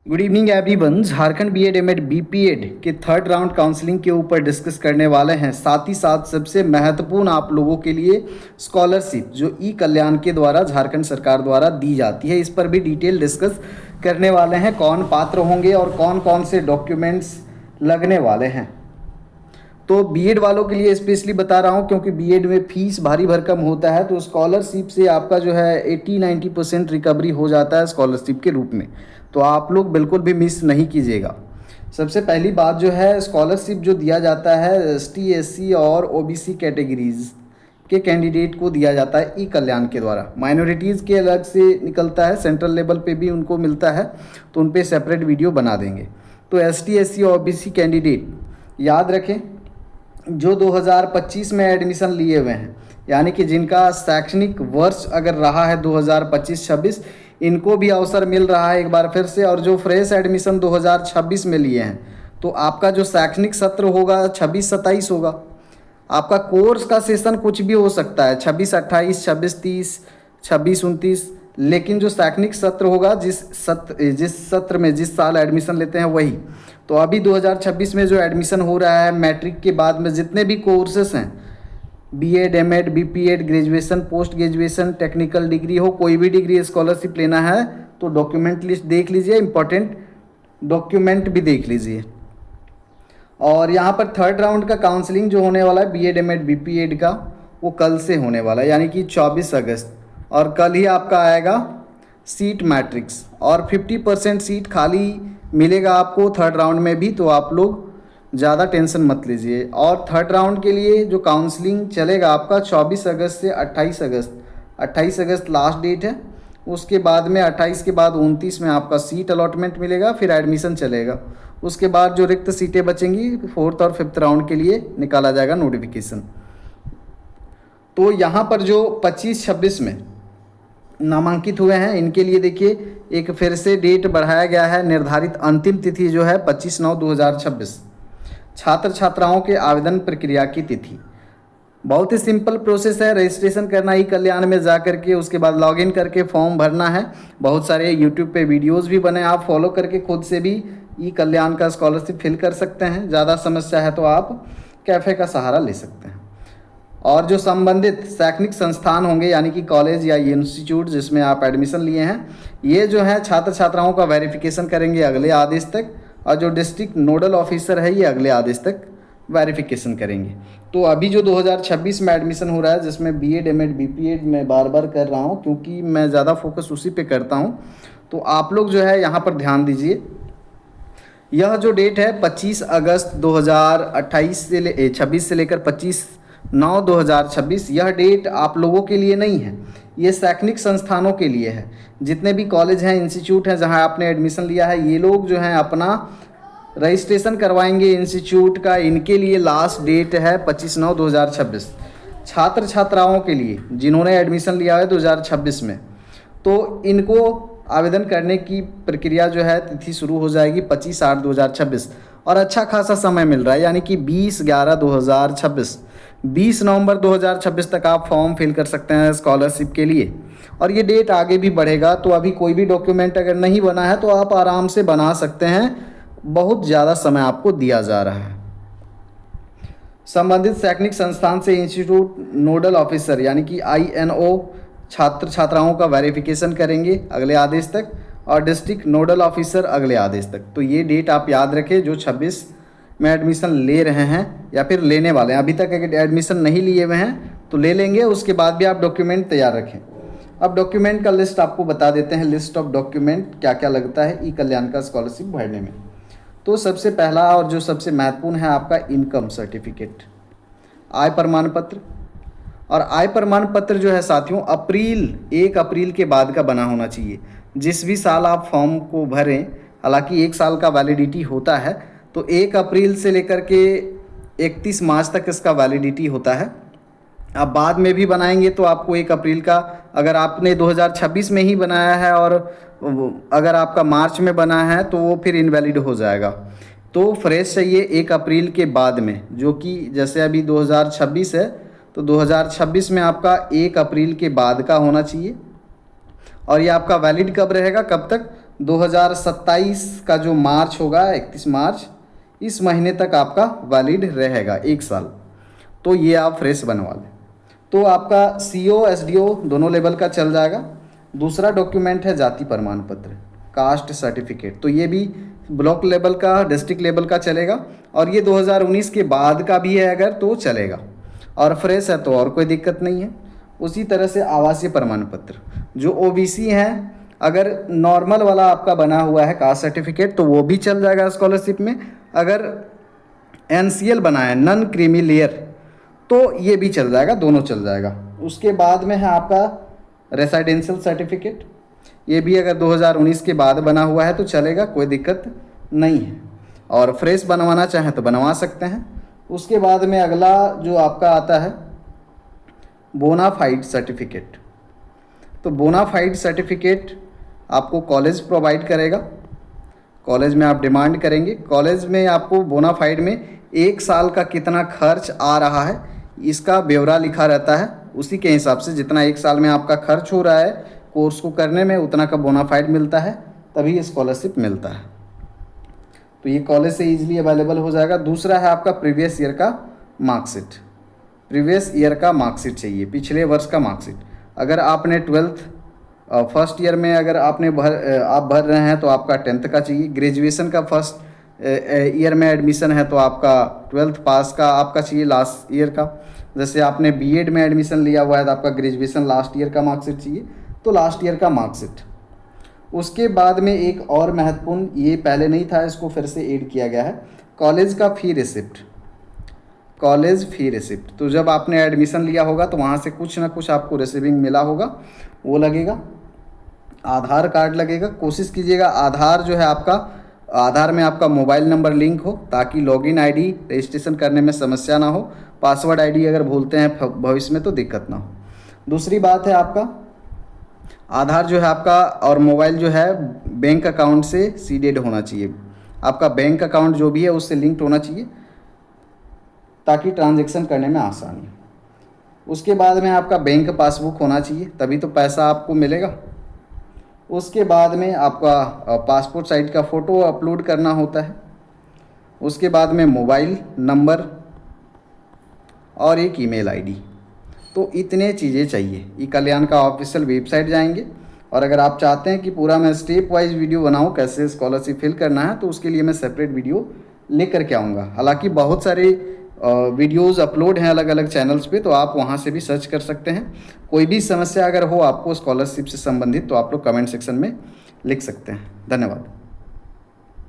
Good evening everyone. Jharkhand BEd MEd BPEd के third round counselling के ऊपर डिस्कस करने वाले हैं। साथ ही साथ सबसे महत्वपूर्ण आप लोगों के लिए स्कॉलरशिप जो ई कल्याण के द्वारा झारखंड सरकार द्वारा दी जाती है, इस पर भी डिटेल डिस्कस करने वाले हैं। कौन पात्र होंगे और कौन कौन से डॉक्यूमेंट्स लगने वाले हैं। तो बीएड वालों के लिए स्पेशली बता रहा हूँ क्योंकि बीएड में फीस भारी भरकम होता है, तो स्कॉलरशिप से आपका जो है 80-90% रिकवरी हो जाता है स्कॉलरशिप के रूप में। तो आप लोग बिल्कुल भी मिस नहीं कीजिएगा। सबसे पहली बात जो है, स्कॉलरशिप जो दिया जाता है एसटी एससी और ओबीसी कैटेगरीज के कैंडिडेट को दिया जाता है ई कल्याण के द्वारा। माइनॉरिटीज़ के अलग से निकलता है, सेंट्रल लेवल पे भी उनको मिलता है, तो उन पर सेपरेट वीडियो बना देंगे। तो एसटी एससी और ओबीसी कैंडिडेट याद रखें जो 2025 में एडमिशन लिए हुए हैं, यानी कि जिनका शैक्षणिक वर्ष अगर रहा है 2025-26, इनको भी अवसर मिल रहा है एक बार फिर से। और जो फ्रेश एडमिशन 2026 में लिए हैं, तो आपका जो शैक्षणिक सत्र होगा 26-27 होगा। आपका कोर्स का सेशन कुछ भी हो सकता है, 26-28, 26-30, 26-29, लेकिन जो शैक्षणिक सत्र होगा जिस सत्र में जिस साल एडमिशन लेते हैं वही। तो अभी 2026 में जो एडमिशन हो रहा है मैट्रिक के बाद में जितने भी कोर्सेस हैं, BEd MEd BPEd graduation post graduation technical degree हो, कोई भी डिग्री स्कॉलरशिप लेना है तो डॉक्यूमेंट लिस्ट देख लीजिए, इंपॉर्टेंट डॉक्यूमेंट भी देख लीजिए। और यहाँ पर थर्ड राउंड का काउंसलिंग जो होने वाला है बीएड एमएड बीपीएड का, वो कल से होने वाला है, यानी कि 24 अगस्त। और कल ही आपका आएगा सीट मैट्रिक्स और 50% सीट खाली मिलेगा आपको थर्ड राउंड में भी। तो आप लोग ज़्यादा टेंशन मत लीजिए। और थर्ड राउंड के लिए जो काउंसलिंग चलेगा आपका 24 अगस्त से 28 अगस्त। 28 अगस्त लास्ट डेट है, उसके बाद में 28 के बाद 29 में आपका सीट अलॉटमेंट मिलेगा, फिर एडमिशन चलेगा। उसके बाद जो रिक्त सीटें बचेंगी फोर्थ और फिफ्थ राउंड के लिए निकाला जाएगा नोटिफिकेशन। तो यहाँ पर जो 25-26 में नामांकित हुए हैं इनके लिए देखिए एक फिर से डेट बढ़ाया गया है। निर्धारित अंतिम तिथि जो है 25/9/2026। छात्र छात्राओं के आवेदन प्रक्रिया की तिथि बहुत ही सिंपल प्रोसेस है। रजिस्ट्रेशन करना ई कल्याण में जा करके, उसके बाद लॉगिन करके फॉर्म भरना है। बहुत सारे यूट्यूब पे वीडियोस भी बने, आप फॉलो करके खुद से भी ई कल्याण का स्कॉलरशिप फिल कर सकते हैं। ज़्यादा समस्या है तो आप कैफ़े का सहारा ले सकते हैं। और जो संबंधित शैक्षणिक संस्थान होंगे, यानी कि कॉलेज या इंस्टीट्यूट जिसमें आप एडमिशन लिए हैं, ये जो है छात्र छात्राओं का वेरिफिकेशन करेंगे अगले आदेश तक। और जो डिस्ट्रिक्ट नोडल ऑफिसर है ये अगले आदेश तक वेरिफिकेशन करेंगे। तो अभी जो 2026 में एडमिशन हो रहा है, जिसमें बीएड एमएड बीपीएड मैं बार बार कर रहा हूँ क्योंकि मैं ज़्यादा फोकस उसी पे करता हूँ, तो आप लोग जो है यहाँ पर ध्यान दीजिए। यह जो डेट है 25 अगस्त 2026 से लेकर 25/9/2026, यह डेट आप लोगों के लिए नहीं है, ये शैक्षणिक संस्थानों के लिए है। जितने भी कॉलेज हैं इंस्टीट्यूट हैं जहां आपने एडमिशन लिया है, ये लोग जो हैं अपना रजिस्ट्रेशन करवाएंगे इंस्टीट्यूट का, इनके लिए लास्ट डेट है 25/9/2026। छात्र छात्राओं के लिए जिन्होंने एडमिशन लिया है 2026 में, तो इनको आवेदन करने की प्रक्रिया जो है तिथि शुरू हो जाएगी 25/8/2026। और अच्छा खासा समय मिल रहा है, यानी कि 20/11/2026, 20 नवंबर 2026 तक आप फॉर्म फिल कर सकते हैं स्कॉलरशिप के लिए। और ये डेट आगे भी बढ़ेगा, तो अभी कोई भी डॉक्यूमेंट अगर नहीं बना है तो आप आराम से बना सकते हैं, बहुत ज़्यादा समय आपको दिया जा रहा है। संबंधित शैक्षणिक संस्थान से इंस्टीट्यूट नोडल ऑफिसर यानी कि INO छात्र छात्राओं का वेरिफिकेशन करेंगे अगले आदेश तक, और डिस्ट्रिक्ट नोडल ऑफिसर अगले आदेश तक। तो ये डेट आप याद रखें, जो 26 में एडमिशन ले रहे हैं या फिर लेने वाले हैं, अभी तक अगर एडमिशन नहीं लिए हुए हैं तो ले लेंगे, उसके बाद भी आप डॉक्यूमेंट तैयार रखें। अब डॉक्यूमेंट का लिस्ट आपको बता देते हैं, लिस्ट ऑफ डॉक्यूमेंट क्या क्या लगता है ई कल्याण का स्कॉलरशिप भरने में। तो सबसे पहला और जो सबसे महत्वपूर्ण है आपका इनकम सर्टिफिकेट, आय प्रमाण पत्र। और आय प्रमाण पत्र जो है साथियों 1 अप्रैल के बाद का बना होना चाहिए। जिस भी साल आप फॉर्म को भरें, हालांकि 1 साल का वैलिडिटी होता है, तो 1 अप्रैल से लेकर के 31 मार्च तक इसका वैलिडिटी होता है। आप बाद में भी बनाएंगे तो आपको 1 अप्रैल का, अगर आपने 2026 में ही बनाया है और अगर आपका मार्च में बना है तो वो फिर इनवैलिड हो जाएगा। तो फ्रेश चाहिए 1 अप्रैल के बाद में, जो कि जैसे अभी 2026 है तो 2026 में आपका 1 अप्रैल के बाद का होना चाहिए। और ये आपका वैलिड कब रहेगा, कब तक, 2027 का जो मार्च होगा, 31 मार्च, इस महीने तक आपका वैलिड रहेगा 1 साल। तो ये आप फ्रेश बनवा लें। तो आपका CO SDO दोनों लेवल का चल जाएगा। दूसरा डॉक्यूमेंट है जाति प्रमाण पत्र, कास्ट सर्टिफिकेट। तो ये भी ब्लॉक लेवल का, डिस्ट्रिक्ट लेवल का चलेगा, और ये 2019 के बाद का भी है अगर तो चलेगा, और फ्रेश है तो और कोई दिक्कत नहीं है। उसी तरह से आवासीय प्रमाण पत्र, जो OBC हैं, अगर नॉर्मल वाला आपका बना हुआ है कास्ट सर्टिफिकेट तो वो भी चल जाएगा स्कॉलरशिप में। अगर NCL बना है, नॉन क्रीमी लेयर, तो ये भी चल जाएगा, दोनों चल जाएगा। उसके बाद में है आपका रेसिडेंशियल सर्टिफिकेट, ये भी अगर 2019 के बाद बना हुआ है तो चलेगा, कोई दिक्कत नहीं है, और फ्रेश बनवाना चाहें तो बनवा सकते हैं। उसके बाद में अगला जो आपका आता है बोनाफाइड सर्टिफिकेट। तो बोनाफाइड सर्टिफिकेट आपको कॉलेज प्रोवाइड करेगा। कॉलेज में आप डिमांड करेंगे, कॉलेज में आपको बोनाफाइड में 1 साल का कितना खर्च आ रहा है इसका ब्यौरा लिखा रहता है। उसी के हिसाब से जितना 1 साल में आपका खर्च हो रहा है कोर्स को करने में, उतना का बोनाफाइड मिलता है, तभी स्कॉलरशिप मिलता है। तो ये कॉलेज से ईजिली अवेलेबल हो जाएगा। दूसरा है आपका प्रीवियस ईयर का मार्कशीट। प्रीवियस ईयर का मार्कशीट चाहिए, पिछले वर्ष का मार्कशीट। अगर आपने 12th फर्स्ट ईयर में अगर आपने आप भर रहे हैं तो आपका 10th का चाहिए। ग्रेजुएशन का फर्स्ट ईयर में एडमिशन है तो आपका 12th पास का आपका चाहिए, लास्ट ईयर का। जैसे आपने B.Ed में एडमिशन लिया हुआ है तो आपका ग्रेजुएशन लास्ट ईयर का मार्कशीट चाहिए, तो लास्ट ईयर का मार्कशीट। उसके बाद में एक और महत्वपूर्ण, ये पहले नहीं था, इसको फिर से ऐड किया गया है, कॉलेज का फ़ी रिसिप्ट। कॉलेज फ़ी रिसिप्ट, तो जब आपने एडमिशन लिया होगा तो वहाँ से कुछ ना कुछ आपको रिसीविंग मिला होगा, वो लगेगा। आधार कार्ड लगेगा। कोशिश कीजिएगा आधार जो है आपका, आधार में आपका मोबाइल नंबर लिंक हो, ताकि लॉगिन आईडी रजिस्ट्रेशन करने में समस्या ना हो। पासवर्ड आईडी अगर भूलते हैं भविष्य में तो दिक्कत ना हो। दूसरी बात है आपका आधार जो है आपका और मोबाइल जो है बैंक अकाउंट से सीडेड होना चाहिए। आपका बैंक अकाउंट जो भी है उससे लिंक्ड होना चाहिए, ताकि ट्रांजैक्शन करने में आसानी। उसके बाद में आपका बैंक पासबुक होना चाहिए, तभी तो पैसा आपको मिलेगा। उसके बाद में आपका पासपोर्ट साइज का फ़ोटो अपलोड करना होता है। उसके बाद में मोबाइल नंबर और एक ईमेल आईडी। तो इतने चीज़ें चाहिए। ई कल्याण का ऑफिशियल वेबसाइट जाएंगे, और अगर आप चाहते हैं कि पूरा मैं स्टेप वाइज वीडियो बनाऊं कैसे स्कॉलरशिप फिल करना है, तो उसके लिए मैं सेपरेट वीडियो लेकर के आऊँगा। हालांकि बहुत सारे वीडियोज़ अपलोड हैं अलग अलग चैनल्स पे, तो आप वहाँ से भी सर्च कर सकते हैं। कोई भी समस्या अगर हो आपको स्कॉलरशिप से संबंधित तो आप लोग कमेंट सेक्शन में लिख सकते हैं। धन्यवाद।